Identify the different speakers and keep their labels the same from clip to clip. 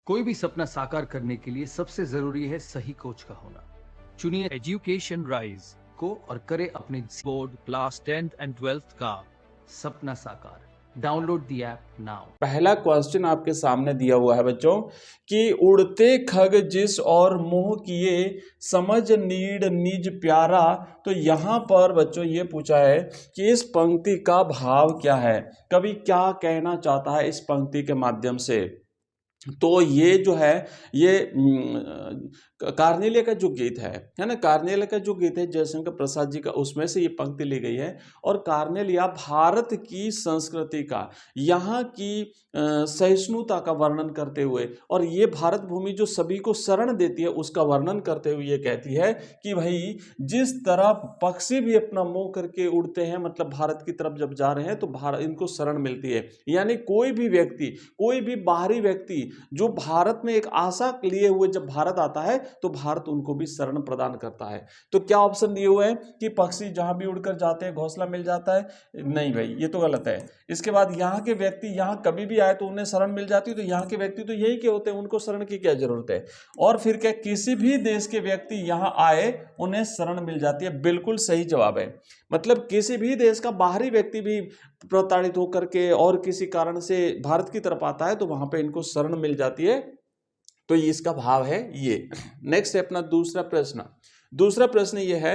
Speaker 1: कोई भी सपना साकार करने के लिए सबसे जरूरी है सही कोच का होना। चुनिए
Speaker 2: एजुकेशन राइज
Speaker 1: को और करे अपने
Speaker 2: board class 10th and 12th का
Speaker 1: सपना साकार। Download the app now.
Speaker 3: पहला क्वेश्चन आपके सामने दिया हुआ है बच्चों कि उड़ते खग जिस और मोह किए समझ नीड निज प्यारा। तो यहाँ पर बच्चों ये पूछा है कि इस पंक्ति का भाव क्या है, कवि क्या कहना चाहता है इस पंक्ति के माध्यम से। तो ये जो है ये कार्नेलिया का जो गीत है ना, कार्नेलिया का जो गीत है जयशंकर प्रसाद जी का, उसमें से ये पंक्ति ली गई है। और कार्नेलिया भारत की संस्कृति का, यहाँ की सहिष्णुता का वर्णन करते हुए, और ये भारत भूमि जो सभी को शरण देती है उसका वर्णन करते हुए ये कहती है कि भाई जिस तरह पक्षी भी अपना मुंह करके उड़ते हैं, मतलब भारत की तरफ जब जा रहे हैं तो भारत इनको शरण मिलती है। यानी कोई भी व्यक्ति, कोई भी बाहरी व्यक्ति जो भारत में एक आशा लिए हुए जब भारत आता है तो भारत उनको भी शरण प्रदान करता है। तो क्या ऑप्शन दिए हुए हैं कि पक्षी जहां भी उड़कर जाते हैं घोंसला मिल जाता है? नहीं भाई, ये तो गलत है। इसके बाद यहाँ के व्यक्ति यहाँ कभी भी आए तो उन्हें शरण मिल जाती है, तो यहाँ के व्यक्ति तो यही के होते हैं, उनको शरण की क्या जरूरत है। और फिर क्या किसी भी देश के व्यक्ति यहाँ आए उन्हें शरण मिल जाती है? बिल्कुल सही जवाब है। मतलब किसी भी देश का बाहरी व्यक्ति भी प्रताड़ित होकर के और किसी कारण से भारत की तरफ आता है तो वहां पे इनको शरण मिल जाती है। तो ये इसका भाव है ये। नेक्स्ट है अपना दूसरा प्रश्न। दूसरा प्रश्न ये है,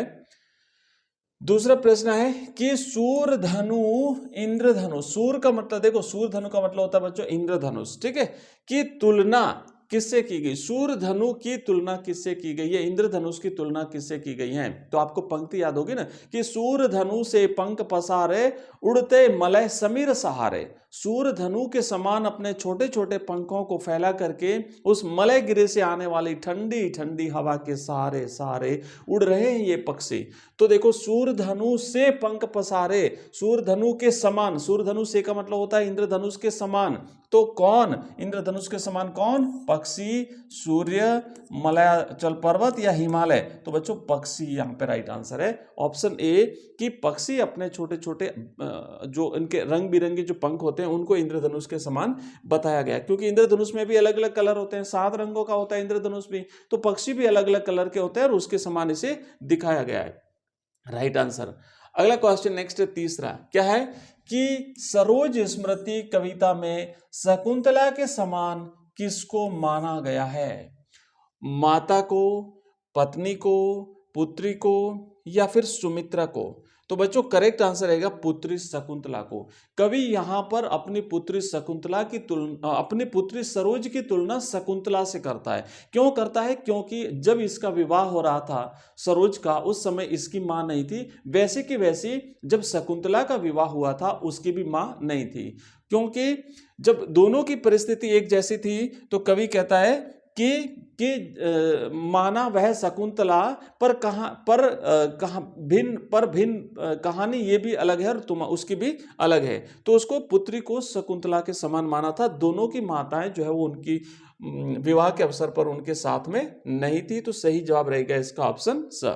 Speaker 3: दूसरा प्रश्न है कि सूर्यधनु इंद्रधनुष, सूर्य का मतलब देखो, सूर्यधनु का मतलब होता है बच्चों इंद्रधनुष, ठीक है, की तुलना किससे की गई? सूर्यधनु की तुलना किससे की गई है? इंद्रधनुष की तुलना किससे की गई है? तो आपको पंक्ति याद होगी ना कि सूर्यधनु से पंख पसारे उड़ते मलय समीर सहारे। सूर्यधनु के समान अपने छोटे छोटे पंखों को फैला करके उस मलय गिरे से आने वाली ठंडी ठंडी हवा के सहारे सहारे उड़ रहे हैं ये पक्षी। तो देखो सूर्यधनु से पंख पसारे, सूर्यधनु के समान, सूर्यधनु से का मतलब होता है इंद्रधनुष के समान। तो कौन इंद्रधनुष के समान? कौन? पक्षी, सूर्य, मलयाचल पर्वत या हिमालय? तो बच्चों पक्षी यहाँ पे राइट आंसर है, ऑप्शन ए कि पक्षी अपने छोटे छोटे जो इनके रंग बिरंगे जो पंख होते हैं उनको इंद्रधनुष के समान बताया गया। क्योंकि इंद्रधनुष में भी अलग अलग कलर होते हैं, 7 रंगों का होता है इंद्रधनुष भी, तो पक्षी भी अलग अलग कलर के होते हैं और उसके समान इसे दिखाया गया है। Right answer. अगला क्वेश्चन नेक्स्ट तीसरा क्या है कि सरोज स्मृति कविता में शकुंतला के समान किसको माना गया है? माता को, पत्नी को, पुत्री को या फिर सुमित्रा को? तो बच्चों करेक्ट आंसर रहेगा पुत्री शकुंतला को। कवि यहां पर अपनी पुत्री शकुंतला की तुलना, अपनी पुत्री सरोज की तुलना शकुंतला से करता है। क्यों करता है? क्योंकि जब इसका विवाह हो रहा था सरोज का, उस समय इसकी मां नहीं थी, वैसे की वैसी जब शकुंतला का विवाह हुआ था उसकी भी मां नहीं थी। क्योंकि जब दोनों की परिस्थिति एक जैसी थी तो कवि कहता है कि माना वह शकुंतला पर कहाँ भिन्न कहानी ये भी अलग है और तुम उसकी भी अलग है। तो उसको पुत्री को शकुंतला के समान माना था। दोनों की माताएं जो है वो उनकी विवाह के अवसर पर उनके साथ में नहीं थी। तो सही जवाब रहेगा इसका ऑप्शन स।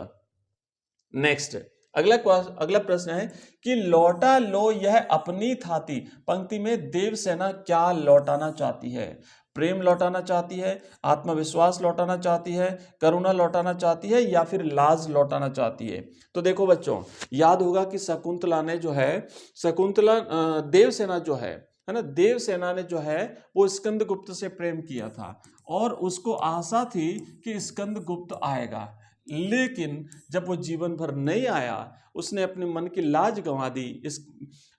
Speaker 3: नेक्स्ट अगला प्रश्न है कि लौटा लो यह अपनी थाती। पंक्ति में देवसेना क्या लौटाना चाहती है? प्रेम लौटाना चाहती है, आत्मविश्वास लौटाना चाहती है, करुणा लौटाना चाहती है या फिर लाज लौटाना चाहती है? तो देखो बच्चों याद होगा कि शकुंतला ने जो है, शकुंतला देवसेना जो है ना, देवसेना ने जो है वो स्कंदगुप्त से प्रेम किया था और उसको आशा थी कि स्कंदगुप्त आएगा। लेकिन जब वो जीवन भर नहीं आया, उसने अपने मन की लाज गंवा दी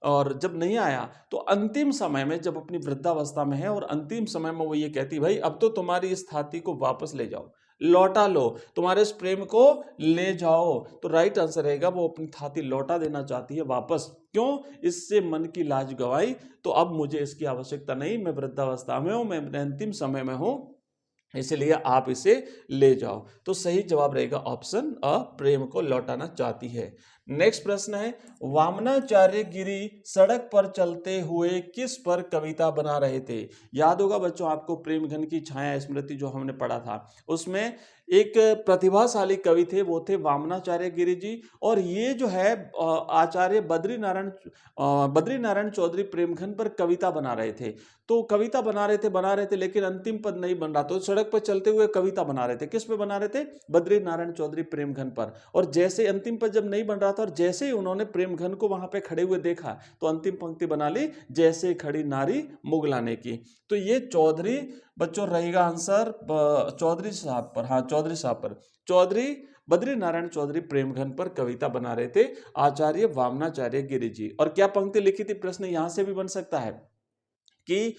Speaker 3: और जब नहीं आया तो अंतिम समय में, जब अपनी वृद्धावस्था में है और अंतिम समय में वो ये कहती भाई अब तो तुम्हारी इस थाती को वापस ले जाओ, लौटा लो, तुम्हारे इस प्रेम को ले जाओ। तो राइट आंसर रहेगा वो अपनी थाती लौटा देना चाहती है वापस। क्यों? इससे मन की लाज गंवाई, तो अब मुझे इसकी आवश्यकता नहीं, मैं वृद्धावस्था में हूं, मैं अपने अंतिम समय में हूं, इसलिए आप इसे ले जाओ। तो सही जवाब रहेगा ऑप्शन अ, प्रेम को लौटाना चाहती है। नेक्स्ट प्रश्न है, वामनाचार्य गिरी सड़क पर चलते हुए किस पर कविता बना रहे थे। याद होगा बच्चों आपको प्रेमघन की छाया स्मृति जो हमने पढ़ा था, उसमें एक प्रतिभाशाली कवि थे, वो थे वामनाचार्य गिरी जी। और ये जो है आचार्य बद्रीनारायण चौधरी प्रेमघन पर कविता बना रहे थे। तो कविता बना रहे थे लेकिन अंतिम पद नहीं बन रहा, तो सड़क पर चलते हुए कविता बना रहे थे। किस पे बना रहे थे? बद्रीनारायण चौधरी प्रेमघन पर। और जैसे अंतिम पद जब नहीं बन रहा था और जैसे ही उन्होंने प्रेमघन को वहां पे खड़े हुए देखा तो अंतिम पंक्ति बना ली, जैसे खड़ी नारी मुगलाने की। तो ये चौधरी बच्चों रहेगा आंसर चौधरी साहब पर। हाँ, चौधरी साहब पर। चौधरी बद्रीनारायण चौधरी प्रेमघन पर कविता बना रहे थे आचार्य वामनाचार्य गिरी जी। और क्या पंक्ति लिखी थी? प्रश्न यहां से भी बन सकता है कि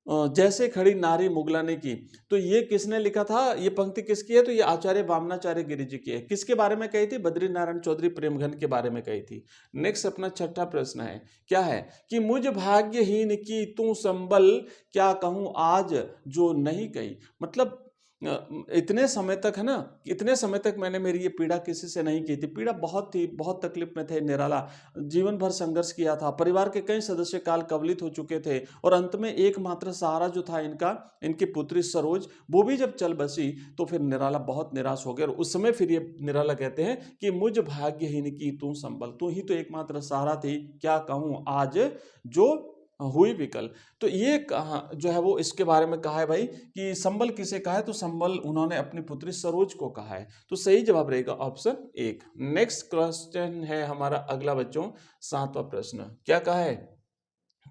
Speaker 3: जैसे खड़ी नारी मुगलाने की। तो ये किसने लिखा था? ये पंक्ति किसकी है? तो ये आचार्य वामनाचार्य गिरी जी की है। किसके बारे में कही थी? बद्रीनारायण चौधरी प्रेमघन के बारे में कही थी। नेक्स्ट अपना छठा प्रश्न है, क्या है कि मुझ भाग्यहीन की तू संबल, क्या कहूं आज जो नहीं कही। मतलब इतने समय तक है ना, इतने समय तक मैंने मेरी ये पीड़ा किसी से नहीं की थी। पीड़ा बहुत थी, बहुत तकलीफ में थे निराला, जीवन भर संघर्ष किया था, परिवार के कई सदस्य काल कवलित हो चुके थे और अंत में एकमात्र सहारा जो था इनकी पुत्री सरोज, वो भी जब चल बसी तो फिर निराला बहुत निराश हो गया। और उस समय फिर ये निराला कहते हैं कि मुझ भाग्यहीन की तू संबल, तू ही तो एकमात्र सहारा थी, क्या कहूं आज जो हुई विकल। तो ये जो है वो इसके बारे में कहा है भाई कि संबल किसे कहा है, तो संबल उन्होंने अपनी पुत्री सरोज को कहा है। तो सही जवाब रहेगा ऑप्शन 1। नेक्स्ट क्वेश्चन है हमारा अगला बच्चों, 7वां प्रश्न। क्या कहा है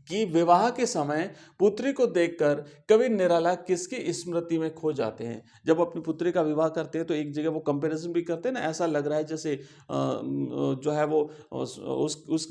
Speaker 3: कि विवाह के समय पुत्री को देखकर कवि निराला किसकी स्मृति में खो जाते हैं। जब अपनी पुत्री का विवाह करते हैं तो एक जगह वो कंपैरिजन भी करते हैं ना, ऐसा लग रहा है जैसे जो है वो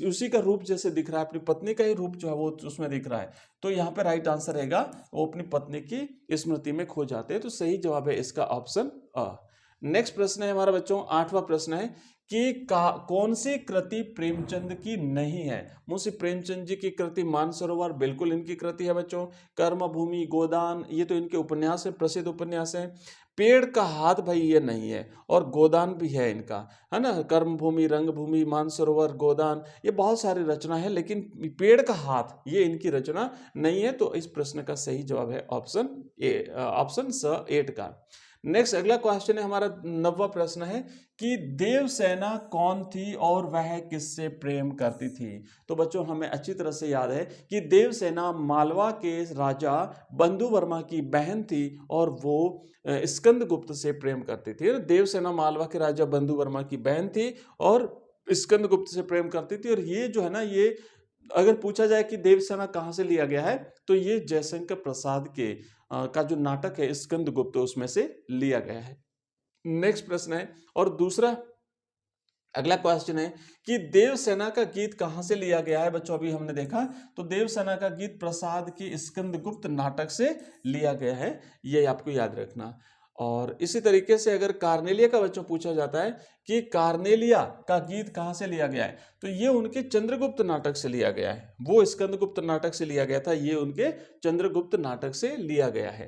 Speaker 3: उसी का रूप जैसे दिख रहा है, अपनी पत्नी का ही रूप जो है वो उसमें दिख रहा है। तो यहाँ पे राइट आंसर रहेगा वो अपनी पत्नी की स्मृति में खो जाते हैं। तो सही जवाब है इसका ऑप्शन अ। नेक्स्ट प्रश्न है हमारा बच्चों, 8वां प्रश्न है कि कौन सी कृति प्रेमचंद की नहीं है। मुंशी प्रेमचंद जी की कृति मानसरोवर बिल्कुल इनकी कृति है बच्चों। कर्मभूमि, गोदान, ये तो इनके उपन्यास है, प्रसिद्ध उपन्यास है। पेड़ का हाथ भाई ये नहीं है, और गोदान भी है इनका, है ना। कर्मभूमि, रंगभूमि, मानसरोवर, गोदान, ये बहुत सारी रचना है, लेकिन पेड़ का हाथ ये इनकी रचना नहीं है। तो इस प्रश्न का सही जवाब है ऑप्शन ए, ऑप्शन स 8 का। नेक्स्ट अगला क्वेश्चन है हमारा 9वां प्रश्न है कि देवसेना कौन थी और वह किससे प्रेम करती थी। तो बच्चों हमें अच्छी तरह से याद है कि देवसेना मालवा के राजा बंधु वर्मा की बहन थी और वो स्कंदगुप्त से प्रेम करती थी। देवसेना मालवा के राजा बंधु वर्मा की बहन थी और स्कंदगुप्त से प्रेम करती थी। और ये जो है ना, ये अगर पूछा जाए कि देवसेना कहाँ से लिया गया है, तो ये जयशंकर प्रसाद के का जो नाटक है स्कंदगुप्त, उसमें से लिया गया है। नेक्स्ट प्रश्न है और दूसरा अगला क्वेश्चन है कि देवसेना का गीत कहां से लिया गया है। बच्चों अभी हमने देखा तो देवसेना का गीत प्रसाद की स्कंदगुप्त नाटक से लिया गया है, ये आपको याद रखना। और इसी तरीके से अगर कार्नेलिया का बच्चों पूछा जाता है कि कार्नेलिया का गीत कहां से लिया गया है, तो ये उनके चंद्रगुप्त नाटक से लिया गया है। वो स्कंदगुप्त नाटक से लिया गया था, ये उनके चंद्रगुप्त नाटक से लिया गया है।